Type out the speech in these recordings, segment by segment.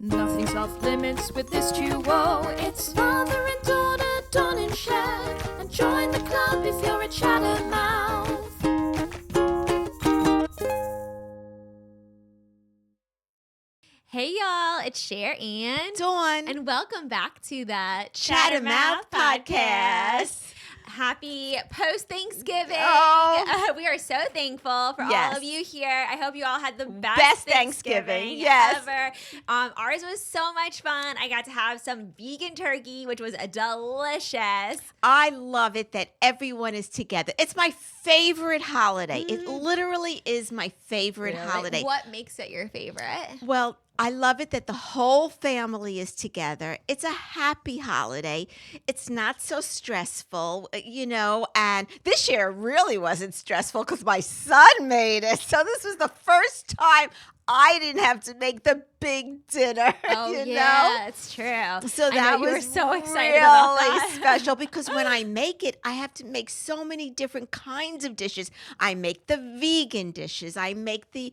Nothing's off limits with this duo. It's father and daughter, Don and Cher. And join the club if you're a Chattermouth. Hey y'all, it's Cher and Dawn. And welcome back to the Chattermouth Podcast. Happy post-Thanksgiving. Oh. We are so thankful for Yes. all of you here. I hope you all had the best Thanksgiving. Yes. ever. Ours was so much fun. I got to have some vegan turkey, which was delicious. I love it that everyone is together. It's my favorite holiday. It literally is my favorite holiday. What makes it your favorite? Well, I love it that the whole family is together. It's a happy holiday. It's not so stressful, and this year really wasn't stressful because my son made it. So this was the first time I didn't have to make the big dinner. Oh, yeah, it's true. So that you were was so excited really about that. special because when I make it, I have to make so many different kinds of dishes. I make the vegan dishes. I make the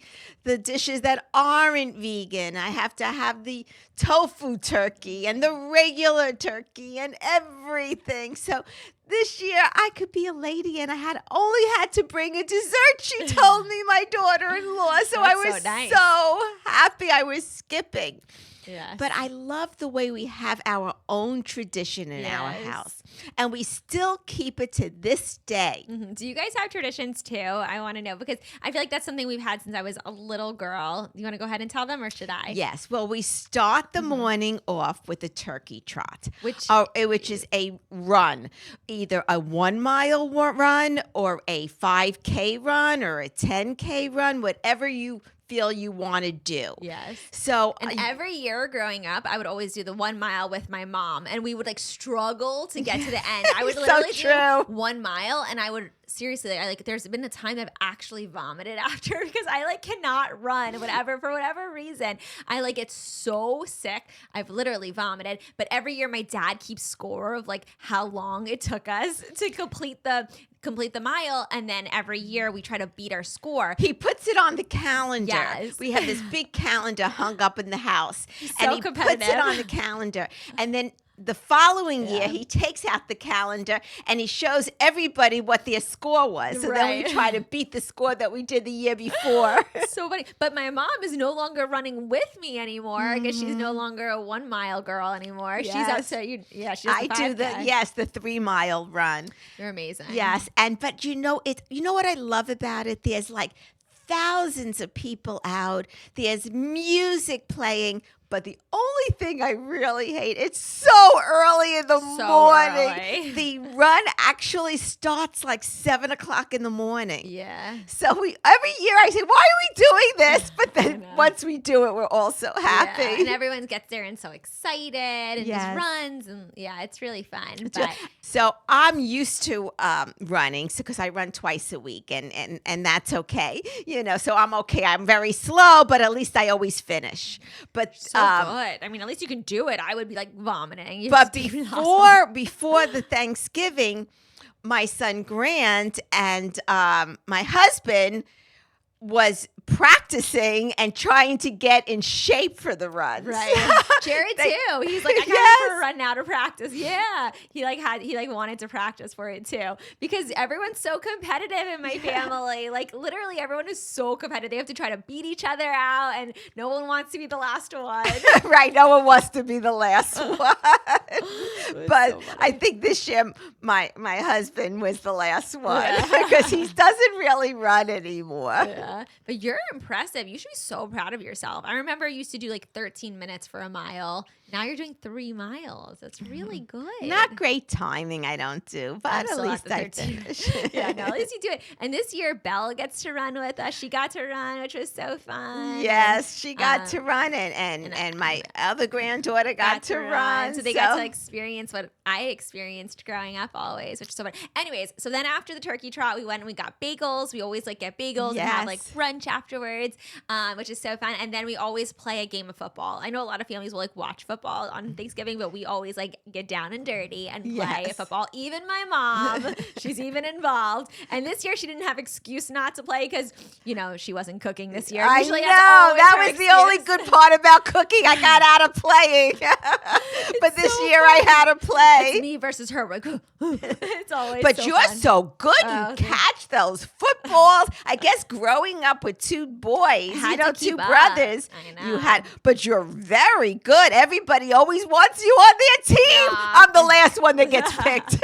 dishes that aren't vegan. I have to have the tofu turkey and the regular turkey and everything. So this year I could be a lady and I only had to bring a dessert, she told me, my daughter-in-law. So I was so nice. so happy I was skipping. Yes. But I love the way we have our own tradition in our Yes. house. And we still keep it to this day. Mm-hmm. Do you guys have traditions too? I want to know because I feel like that's something we've had since I was a little girl. You want to go ahead and tell them or should I? Yes. Well, we start the morning off with a turkey trot, Which is a run, either a 1 mile run or a 5K run or a 10K run, whatever you feel you want to do. Yes. So And every year growing up, I would always do the 1 mile with my mom, and we would struggle to get to the end. I would So literally true. do 1 mile, and I would seriously, there's been a time I've actually vomited after because I cannot run, for whatever reason. I get so sick. I've literally vomited. But every year, my dad keeps score of how long it took us to complete the mile, and then every year we try to beat our score. He puts it on the calendar. Yes. We have this big calendar hung up in the house. So and he competitive. puts it on the calendar. And then the following year, he takes out the calendar and he shows everybody what their score was. So then Right. we try to beat the score that we did the year before. So funny. But my mom is no longer running with me anymore because she's no longer a 1 mile girl anymore. Yes. She's up to she does I the do 5K. the 3 mile run. You're amazing. Yes. But you know what I love about it? There's thousands of people out. There's music playing. But the only thing I really hate, it's so early in the morning. early. The run actually starts 7 o'clock in the morning. Yeah. So every year I say, why are we doing this? But then know. once we do it, we're all so happy. Yeah. And everyone gets there and so excited and Yes. just runs. And it's really fun. But So I'm used to running because I run twice a week and that's okay. So I'm okay. I'm very slow, but at least I always finish. But so good. I mean, at least you can do it. I would be vomiting. But before the Thanksgiving, my son Grant and my husband was practicing and trying to get in shape for the runs. Right. Jared too. He's I got Yes. to run now to practice. Yeah. He wanted to practice for it too. Because everyone's so competitive in my family. Literally everyone is so competitive. They have to try to beat each other out and no one wants to be the last one. Right. No one wants to be the last one. But I think this year my husband was the last one because he doesn't really run anymore. Yeah. But you're impressive. You should be so proud of yourself. I remember I used to do 13 minutes for a mile. Now you're doing 3 miles. That's really good. Not great timing, I don't do, but I'm at still least at the I 13. finish. Yeah, no, at least you do it. And this year, Belle gets to run with us. She got to run, which was so fun. Yes, she got to run it, and my other granddaughter got to run. So they got to experience what I experienced growing up always, which is so fun. Anyways, so then after the turkey trot, we went and we got bagels. We always get bagels and have Yes. brunch after afterwards, which is so fun. And then we always play a game of football. I know a lot of families will like watch football on Thanksgiving, but we always like get down and dirty and play football. Even my mom, she's even involved. And this year she didn't have excuse not to play because, you know, she wasn't cooking this year. I Usually know. that's That her was excuse. the only good part about cooking. I got out of playing. But this so year I had to It's play. me versus her. We're like, it's always But so you're fun. so good. Oh, You thanks. catch those footballs. I guess growing up with two boys, Had you to know, keep two up. brothers, I you know. had. But you're very good. Everybody always wants you on their team. Aw. I'm the last one that gets picked.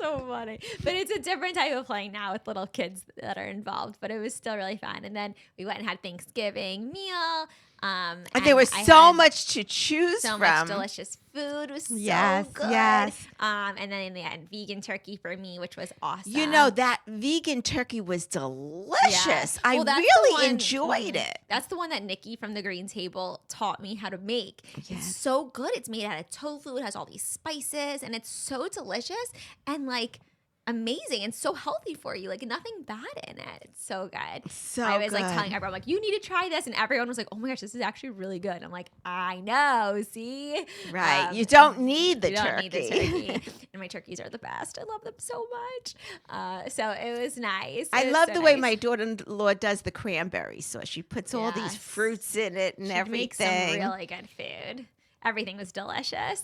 So funny. But it's a different type of playing now with little kids that are involved. But it was still really fun. And then we went and had Thanksgiving meal. And there was I so had much to choose so from. much delicious food. It was Yes, so good. yes. And then in the end, vegan turkey for me, which was awesome. You know, that vegan turkey was delicious. Yeah. I Well, that's the really one- enjoyed it. That's the one that Nikki from the Green Table taught me how to make. Yes. It's so good. It's made out of tofu. It has all these spices, and it's so delicious and like amazing and so healthy for you. Like nothing bad in it. It's so good. So I was like good. telling everyone, like, you need to try this, and everyone was like, oh my gosh, this is actually really good. And I'm like, I know. See, Right. You don't need the you turkey. don't need the turkey. And my turkeys are the best. I love them so much. So it was nice. I It was love so the way nice. my daughter-in-law does the cranberry sauce. She puts all these Yes. fruits in it and She'd everything. make some really good food. Everything was delicious.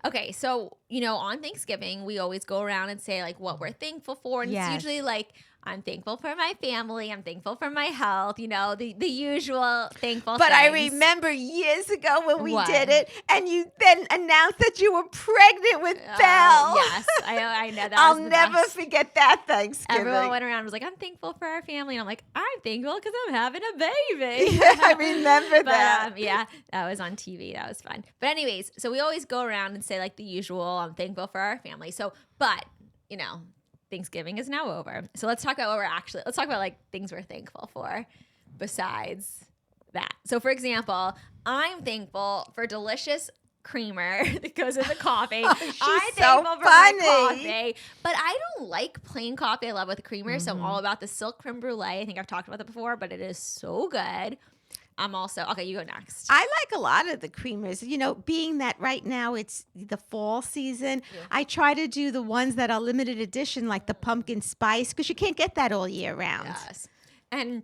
Okay, so, you know, on Thanksgiving, we always go around and say, like, what we're thankful for. And Yes. it's usually, like, I'm thankful for my family. I'm thankful for my health. You know, the usual thankful But I things. remember years ago when we What? did it, and you then announced that you were pregnant with Oh, Belle. yes, I know that. I'll was the never best. forget that Thanksgiving. Everyone went around and was like, I'm thankful for our family. And I'm like, I'm thankful because I'm having a baby. Yeah, I remember But that. yeah, that was on TV. That was fun. But anyways, so we always go around and say like the usual, I'm thankful for our family. So, but, you know, Thanksgiving is now over. So let's talk about let's talk about like things we're thankful for besides that. So for example, I'm thankful for delicious creamer that goes in the coffee. Oh, she's I'm so thankful for funny. my coffee, but I don't like plain coffee. I love with creamer, so Mm-hmm. I'm all about the silk creme brulee. I think I've talked about that before, but it is so good. I'm also okay. You go next. I like a lot of the creamers. You know, being that right now it's the fall season, I try to do the ones that are limited edition, like the pumpkin spice, because you can't get that all year round. Yes, and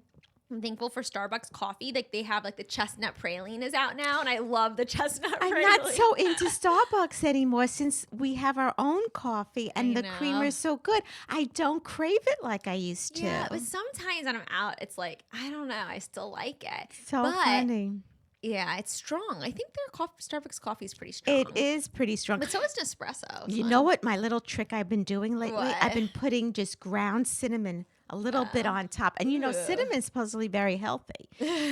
I'm thankful for Starbucks coffee. Like they have like the chestnut praline is out now, and I love the chestnut I'm praline. not so into Starbucks anymore since we have our own coffee and the know. creamer is so good. I don't crave it like I used to. Yeah, but sometimes when I'm out, it's like I don't know. I still like it. so but, funny. Yeah, it's strong. I think their Starbucks coffee is pretty strong. It is pretty strong. But so is Nespresso. You know what my little trick I've been doing lately? What? I've been putting just ground cinnamon a little bit on top. And you know, Ugh. cinnamon's supposedly very healthy.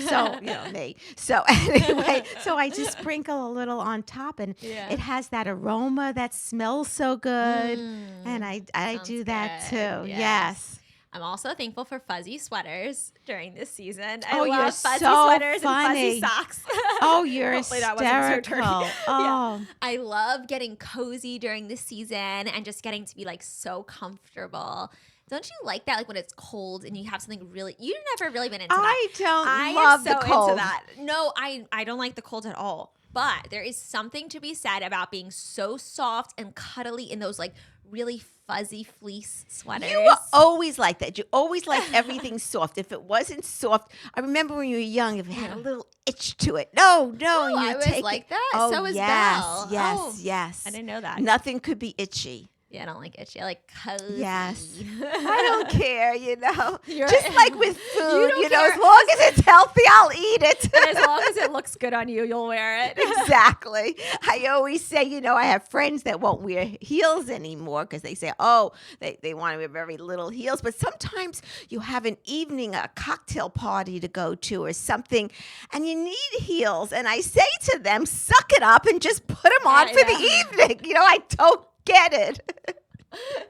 So, you know, me. So anyway, so I just sprinkle a little on top and Yeah. it has that aroma that smells so good. And I sounds do that good. too. Yes. Yes. I'm also thankful for fuzzy sweaters during this season. Oh, I you're love fuzzy so sweaters funny. and fuzzy socks. Oh, you're Hopefully that wasn't so hysterical. dirty. Oh. I love getting cozy during the season and just getting to be like so comfortable. Don't you like that? Like when it's cold and you have something really, you've never really been into that. I don't I love am so the cold. into that. No, I don't like the cold at all. But there is something to be said about being so soft and cuddly in those like really fuzzy fleece sweaters. You were always like that. You always liked everything soft. If it wasn't soft, I remember when you were young, if it had a little itch to it. No, Oh, you I was take like it. that. Oh, So was yes, Belle. yes, Oh, yes. I didn't know that. Nothing could be itchy. Yeah, I don't like itchy. I like cozy. Yes. I don't care, you know. You're- Just like with food, don't you know, care. as long as it's healthy, I'll eat it. And as long as it looks good on you, you'll wear it. Exactly. I always say, you know, I have friends that won't wear heels anymore because they say, oh, they want to wear very little heels. But sometimes you have an evening, a cocktail party to go to or something, and you need heels. And I say to them, suck it up and just put them on I for know. the evening. You know, I don't get it.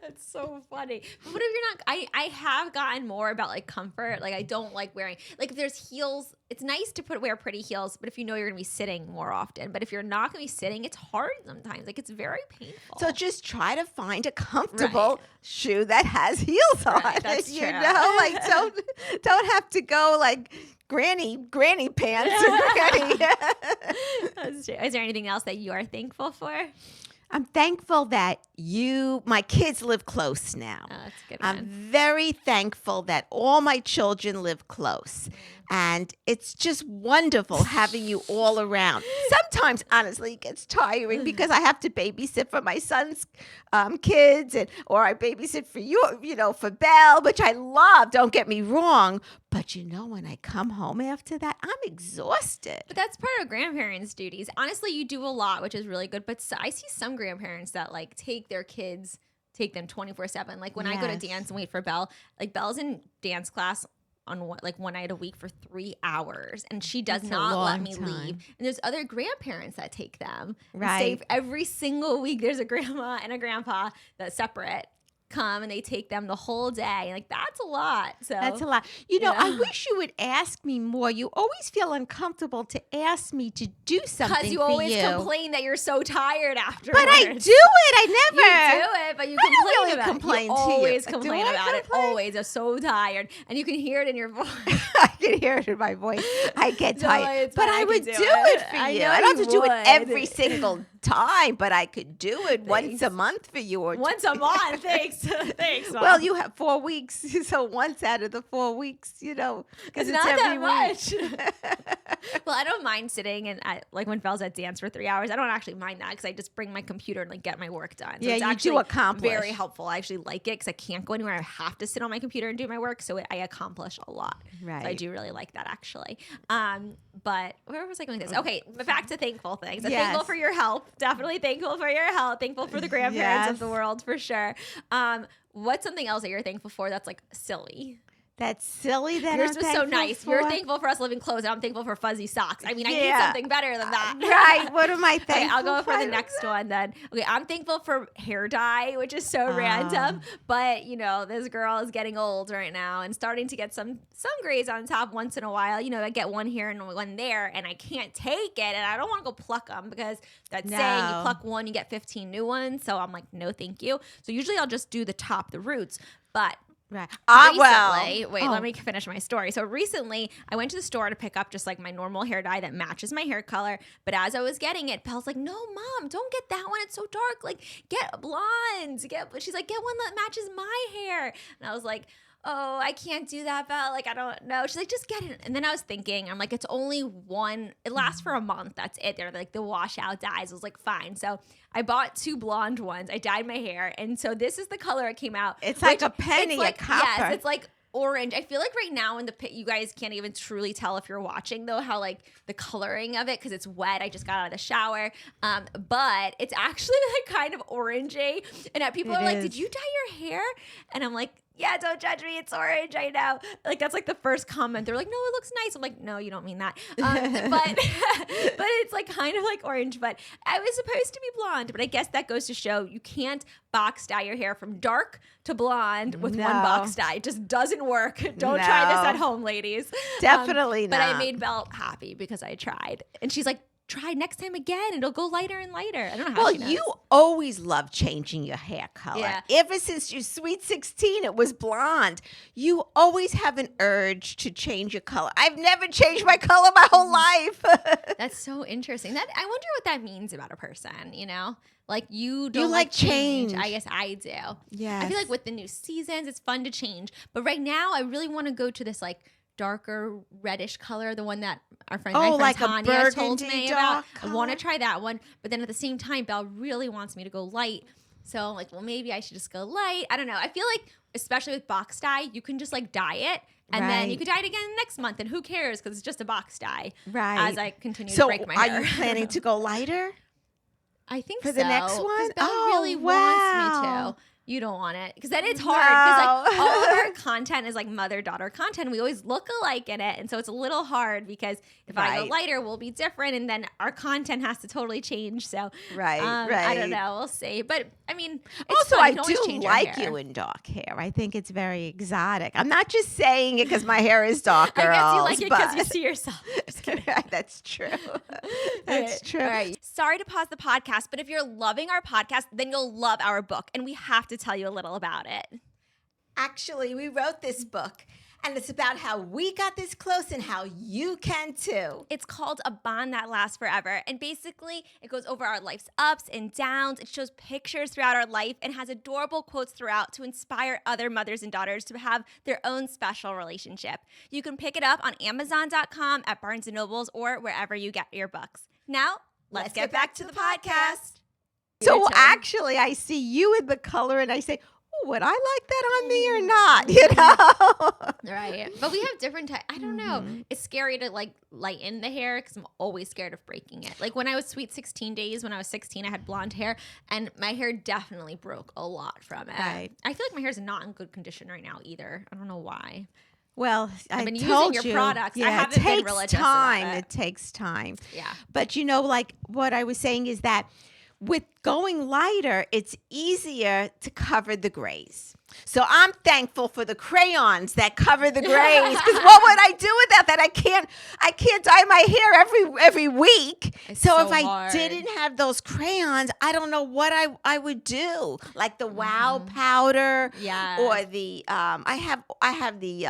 That's so funny. But what if you're not? I have gotten more about like comfort. Like I don't like wearing like if there's heels. It's nice to wear pretty heels, but if you know you're gonna be sitting more often. But if you're not gonna be sitting, it's hard sometimes. Like it's very painful. So just try to find a comfortable shoe that has heels on it. That's You true. know, like don't have to go like granny pants or granny. That's true. Is there anything else that you are thankful for? I'm thankful that my kids live close now. Oh, that's a good I'm one. very thankful that all my children live close. And it's just wonderful having you all around. Sometimes, honestly, it gets tiring because I have to babysit for my son's kids, or I babysit for for Belle, which I love. Don't get me wrong. But when I come home after that, I'm exhausted. But that's part of grandparents' duties. Honestly, you do a lot, which is really good. But I see some grandparents that like take their kids, take them 24/7. Like when I go to dance and wait for Belle, like Belle's in dance class on one night a week for 3 hours, and she does That's a not let long me time. leave. And there's other grandparents that take them. And Right. stay every single week. There's a grandma and a grandpa that's separate. Come and they take them the whole day. Like that's a lot. So That's a lot. I wish you would ask me more. You always feel uncomfortable to ask me to do something because you for always you. complain that you're so tired afterwards. But I do it. I never. You do it, but you I don't complain really about complain it. to You you. always Do complain I about it. complain? Always. I'm so tired. And you can hear it in your voice. I can hear it in my voice. I get No, tired. it's but fine. I I would can do do it it. for I you. know I don't you have to do it would. every single time, but I could do it once Thanks. a month for you. Or Once a month. Thanks. Thanks, Mom. Well, you have 4 weeks, so once out of the 4 weeks, because It's it's not every that week. Well, I don't mind sitting and like when Belle's at dance for 3 hours, I don't actually mind that because I just bring my computer and like get my work done. So Yeah, it's you do actually accomplish. very helpful. I actually like it because I can't go anywhere. I have to sit on my computer and do my work. So I accomplish a lot. Right. So I do really like that actually. But where was I going with this? Okay, but back to thankful things. I'm Yes. thankful for your help. Definitely thankful for your help. Thankful for the grandparents of Yes. the world for sure. What's something else that you're thankful for that's like silly? That's silly. That Yours I'm was so thankful nice. for. You're thankful for us living close, and I'm thankful for fuzzy socks. I mean, I need Yeah. something better than that. Right. What am I thankful Okay, I'll go for I the don't next know. one then. Okay, I'm thankful for hair dye, which is so random. But, this girl is getting old right now and starting to get some grays on top once in a while. I get one here and one there, and I can't take it, and I don't want to go pluck them because that's saying you No. pluck one, you get 15 new ones. So I'm like, no, thank you. So usually I'll just do the roots. But Right. recently, wait, Oh. let me finish my story. So recently, I went to the store to pick up just like my normal hair dye that matches my hair color. But as I was getting it, Belle's like, "No, Mom, don't get that one. It's so dark. Like, get blonde. She's like, get one that matches my hair." And I was like, "Oh, I can't do that, Belle. Like, I don't know." She's like, "Just get it." And then I was thinking, I'm like, it's only one. It lasts for a month. That's it. They're like the washout dyes. I was like, fine. So I bought 2 blonde ones. I dyed my hair. And so this is the color it came out. It's like which a penny, it's like, a copper. Yes, it's like orange. I feel like right now in the pit, you guys can't even truly tell if you're watching though, how like the coloring of it, because it's wet. I just got out of the shower. But it's actually like kind of orangey. And people It are like, is. "Did you dye your hair?" And I'm like, "Yeah, don't judge me. It's orange. I know." Like that's like the first comment. They're like, "No, it looks nice." I'm like, "No, you don't mean that." But it's like kind of like orange. But I was supposed to be blonde. But I guess that goes to show you can't box dye your hair from dark to blonde with one No. box dye. It just doesn't work. Don't try this No. at home, ladies. Definitely But I not. made Belle happy because I tried, and she's like, "Try next time again. It'll go lighter and lighter." I don't know how Well, she knows. you always love changing your hair color. Yeah. Ever since your sweet 16, it was blonde. You always have an urge to change your color. I've never changed my color my whole life. That's so interesting. That I wonder what that means about a person, Like you don't like change. change. I guess I do. Yes. I feel like with the new seasons, it's fun to change. But right now, I really want to go to this like darker reddish color, the one that my friend like a Tanya told burgundy me about. dark I want to color? try that one. But then at the same time, Belle really wants me to go light. So I'm like, well, maybe I should just go light. I don't know. I feel like, especially with box dye, you can just like dye it. And then you Right. could dye it again next month. And who cares? Because it's just a box dye. Right. As I continue to So break my are hair. you planning to go lighter? I think For so. the next 'cause one? Belle Oh, really wants me wow. to. You don't want it because then it's hard because like No. all of our content is like mother-daughter content. We always look alike in it, and so it's a little hard because if I go Right. lighter, we'll be different, and then our content has to totally change. So Right, I don't right. know. We'll see. But I mean, it's Also, fun. I You can always do change your like hair. you in dark hair. I think it's very exotic. I'm not just saying it because my hair is dark, I girls. guess you like it because you but- see yourself. Just kidding. That's true. That's Right. true. All right. Sorry to pause the podcast, but if you're loving our podcast, then you'll love our book, and we have to tell you a little about it. Actually, we wrote this book, and it's about how we got this close and how you can too. It's called A Bond That Lasts Forever. And basically, it goes over our life's ups and downs. It shows pictures throughout our life and has adorable quotes throughout to inspire other mothers and daughters to have their own special relationship. You can pick it up on Amazon.com, at Barnes & Nobles, or wherever you get your books. Now, let's get back to the podcast. So Your turn. actually, I see you in the color, and I say, "Oh, would I like that on me or not?" You know. Right. But we have different types. I don't know. It's scary to like lighten the hair because I'm always scared of breaking it. Like when I was sweet 16 days, when I was 16, I had blonde hair and my hair definitely broke a lot from it. Right. I feel like my hair's not in good condition right now either. I don't know why. Well, I've I been using told your you, products. I Yeah, haven't it been takes religious about time. it. It takes time. Yeah. But you know, like what I was saying is that with going lighter, it's easier to cover the grays. So I'm thankful for the crayons that cover the grays. Because what would I do without that? I can't dye my hair every week. It's So so if I hard. didn't have those crayons, I don't know what I would do. Like the Wow powder, Yes. or the I have the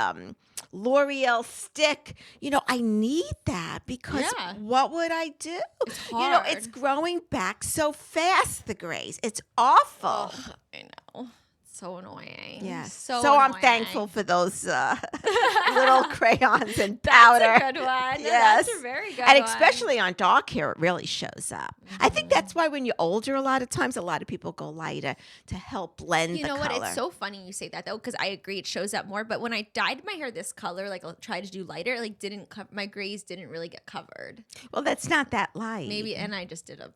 L'Oreal stick. You know, I need that because Yeah. what would I do? It's You know, it's hard. growing back so fast, the grays. It's awful. Ugh, I know. So annoying. Yes. So I'm annoying. thankful for those little crayons and That's powder. a good one. Yes. That's a very good And one. especially on dark hair, it really shows up. I think that's why when you're older, a lot of people go lighter to help blend You the know color. what? It's so funny you say that though, because I agree it shows up more. But when I dyed my hair this color, like I'll try to do lighter, like my grays didn't really get covered. Well, that's not that light. Maybe, and I just did a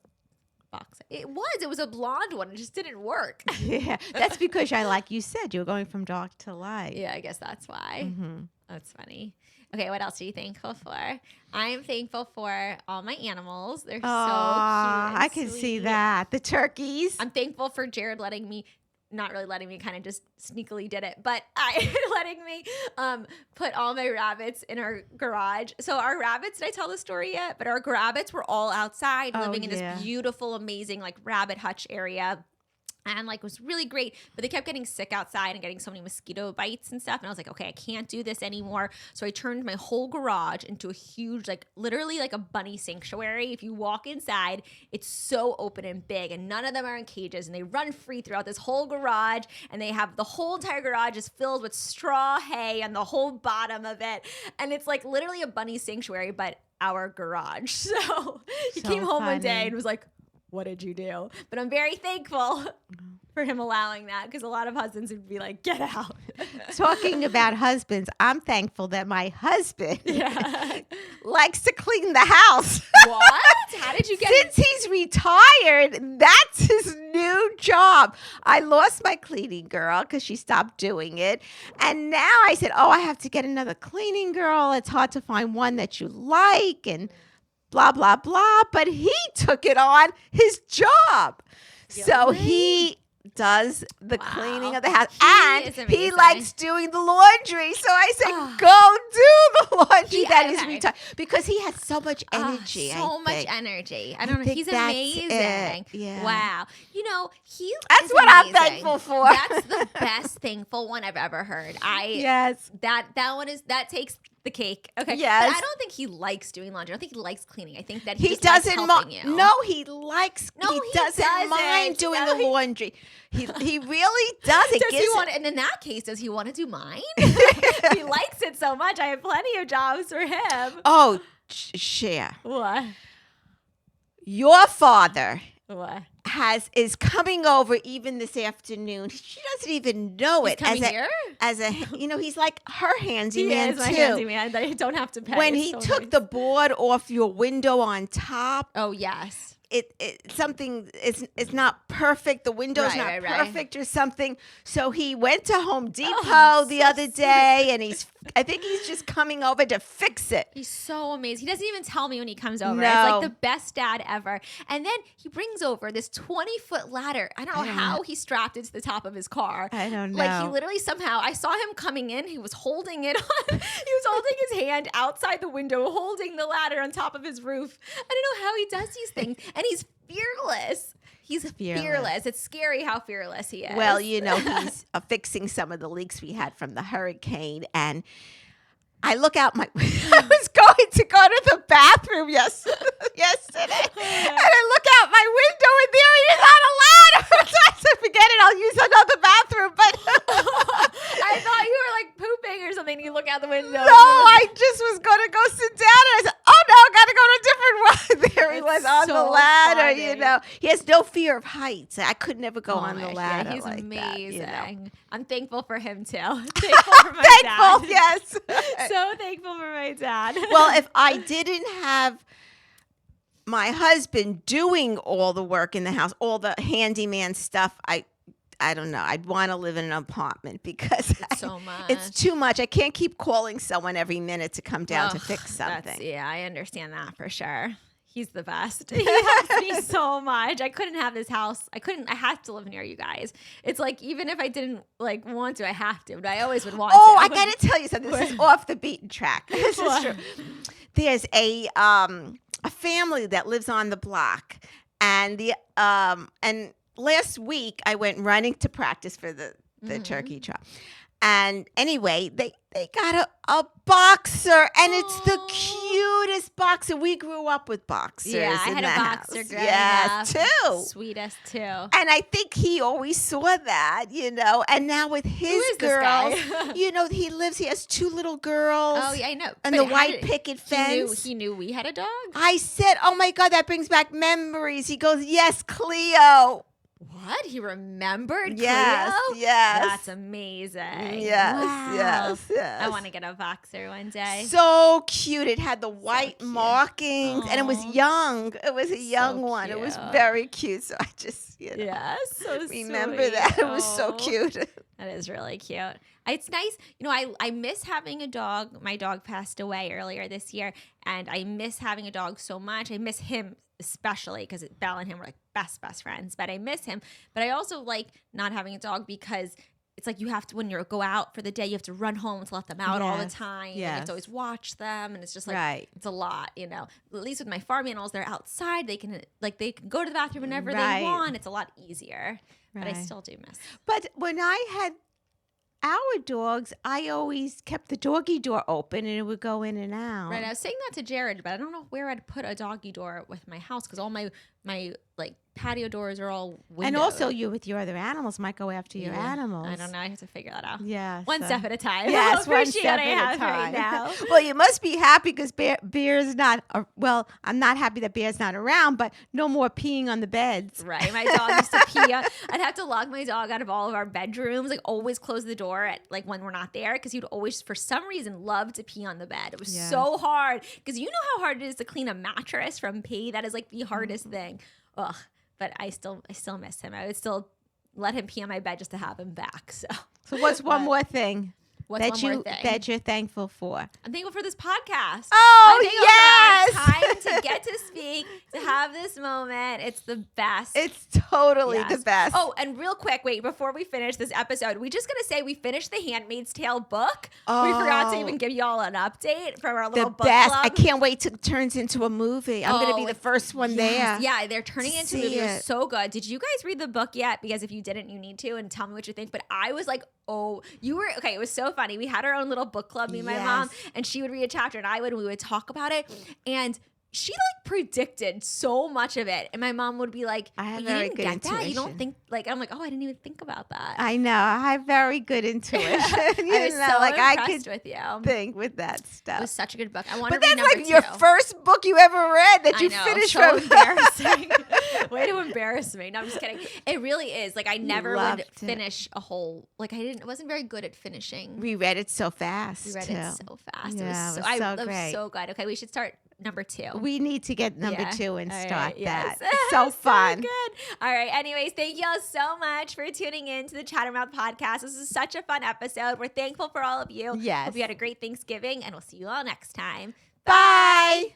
box. It was a blonde one. It just didn't work. Yeah, that's because like you said, you're going from dark to light. Yeah, I guess that's why. Mhm. That's funny. Okay, what else are you thankful for? I am thankful for all my animals. They're so cute. Aw, and I can see sweet. that. The turkeys. I'm thankful for Jared not really letting me, kind of just sneakily did it, but letting me put all my rabbits in our garage. So our rabbits, did I tell the story yet? But our rabbits were all outside living in yeah. this beautiful, amazing like rabbit hutch area. And like was really great, but they kept getting sick outside and getting so many mosquito bites and stuff. And I was like, okay, I can't do this anymore. So I turned my whole garage into a huge, like literally like a bunny sanctuary. If you walk inside, it's so open and big, and none of them are in cages, and they run free throughout this whole garage. And they have the whole entire garage is filled with straw hay and the whole bottom of it. And it's like literally a bunny sanctuary, but our garage. So he So came home one day funny. and was like, what did you do? But I'm very thankful for him allowing that, because a lot of husbands would be like, get out. Talking about husbands, I'm thankful that my husband Yeah. likes to clean the house. What? How did you get Since he's retired, that's his new job. I lost my cleaning girl because she stopped doing it. And now I said, I have to get another cleaning girl. It's hard to find one that you like and blah, blah, blah. But he took it on his job. So Really? he does the Wow. cleaning of the house. He is And he amazing. likes doing the laundry. So I said, Oh. go do the laundry. Yeah, That is okay. retired. Because he has so much energy. So I much think. energy. I don't know. think He's that's amazing. it. Yeah. Wow. You know, he That's is what I'm amazing. thankful for. That's the best thankful one I've ever heard. Yes. That one is, that takes the cake. Okay. Yes. But I don't think he likes doing laundry. I don't think he likes cleaning. I think that He just likes doesn't helping mind. you. No, he likes. No, he he doesn't mind doesn't. doing No, the he- laundry. He really does. It Does he gives want? And in that case, does he want to do mine? He likes it so much. I have plenty of jobs for him. Oh, Cher, What? your father What? is coming over even this afternoon. She doesn't even know He's it. coming here? He's like her He handyman is my too. handyman that I don't have to pay. When It's he so took nice. the board off your window on top, Oh yes. something it's not perfect. The window's not perfect or something. So he went to Home Depot the other day, and I think he's just coming over to fix it. He's so amazing. He doesn't even tell me when he comes over. No. It's like the best dad ever. And then he brings over this 20-foot ladder. I don't know how he strapped it to the top of his car. I don't know. Like, he literally somehow, I saw him coming in. He was holding it on. He was holding his hand outside the window, holding the ladder on top of his roof. I don't know how he does these things. And he's fearless. He's fearless. It's scary how fearless he is. Well, he's fixing some of the leaks we had from the hurricane, and I look out I was going to go to the bathroom yesterday, and I look out my window, and there he is on a ladder. So I said, forget it, I'll use another bathroom. But I thought you were like pooping or something. You look out the window. No, I just was going to go sit down, and I said, oh no, got to go to a different one. There he was on the ladder, funny. He has no fear of heights. I could never go on the ladder. Yeah, he's like amazing. That, I'm thankful for him too. Thankful for my dad. Yes. So thankful for my dad. Well, if I didn't have my husband doing all the work in the house, all the handyman stuff, I don't know. I'd want to live in an apartment because so much. It's too much. I can't keep calling someone every minute to come down to fix something. Yeah, I understand that for sure. He's the best. He helps me so much. I couldn't have this house. I have to live near you guys. It's like, even if I didn't want to, I have to, but I always would want to. Oh, I got to tell you something. This is off the beaten track. This is true. There's a family that lives on the block, and last week I went running to practice for the turkey trot. And anyway, they got a boxer, and it's the cutest boxer. We grew up with boxers. Yeah, I had a boxer growing up. Too. Sweetest too. And I think he always saw that, And now with his girls, he has 2 little girls. Oh, yeah, I know. And the white picket fence. He knew we had a dog? I said, oh my God, that brings back memories. He goes, yes, Cleo. What? He remembered Yes, Cleo? yes. That's amazing. Yes, wow. yes. I want to get a boxer one day. So cute. It had the white markings, and it was young. It was a young one. Cute. It was very cute. So I just, yes, so remember sweet. that. It was so cute. That is really cute. It's nice. I miss having a dog. My dog passed away earlier this year, and I miss having a dog so much. I miss him especially because Belle and him were like best friends, but I miss him. But I also like not having a dog because it's like you have to, when you go out for the day, you have to run home to let them out all the time. Yes. And you have to always watch them, and it's just like it's a lot, At least with my farm animals, they're outside. They can go to the bathroom whenever they want. It's a lot easier. But I still do miss. But when I had our dogs, I always kept the doggy door open, and it would go in and out. Right. I was saying that to Jared, but I don't know where I'd put a doggy door with my house because all my patio doors are all windowed. And also you with your other animals might go after your animals. I don't know. I have to figure that out. Yeah. One step at a time. Yes, one step at a time. Right now. Well, you must be happy because Bear's not, I'm not happy that Bear's not around, but no more peeing on the beds. Right. My dog used to pee. I'd have to lock my dog out of all of our bedrooms, always close the door at when we're not there because he'd always, for some reason, love to pee on the bed. It was so hard because you know how hard it is to clean a mattress from pee. That is the hardest thing. Ugh. But I still miss him. I would still let him pee on my bed just to have him back. So what's one more thing? What's one more thing? That you're thankful for? I'm thankful for this podcast. Oh, I'm thankful yes! for our time to get to speak, to have this moment. It's the best. It's totally the best. Oh, and real quick, wait, before we finish this episode, we just got to say we finished The Handmaid's Tale book. We forgot to even give y'all an update from our little book club. I can't wait till it turns into a movie. I'm going to be the first one there. Yeah, they're turning it into a movie. It was so good. Did you guys read the book yet? Because if you didn't, you need to, and tell me what you think. But I was like, oh, you were, okay, it was so funny. We had our own little book club, me and my mom, and she would read a chapter and I would, and we would talk about it. And she predicted so much of it. And my mom would be like, I have you very didn't good get intuition. that? You don't think, I'm like, oh, I didn't even think about that. I know. I have very good intuition. I was so impressed with you. Think with that stuff. It was such a good book. I want to But read that's number 2. your first book you ever read that you finished so from. embarrassing. Way to embarrass me. No, I'm just kidding. It really is. I never would finish a whole, I wasn't very good at finishing. We read it so fast. We read it so fast. Yeah, it was so great. So good. Okay, we should start number 2. We need to get number 2 and All start right, yes. that. It's so fun. Good. All right. Anyways, thank you all so much for tuning in to the Chattermouth Podcast. This is such a fun episode. We're thankful for all of you. Yes. Hope you had a great Thanksgiving, and we'll see you all next time. Bye.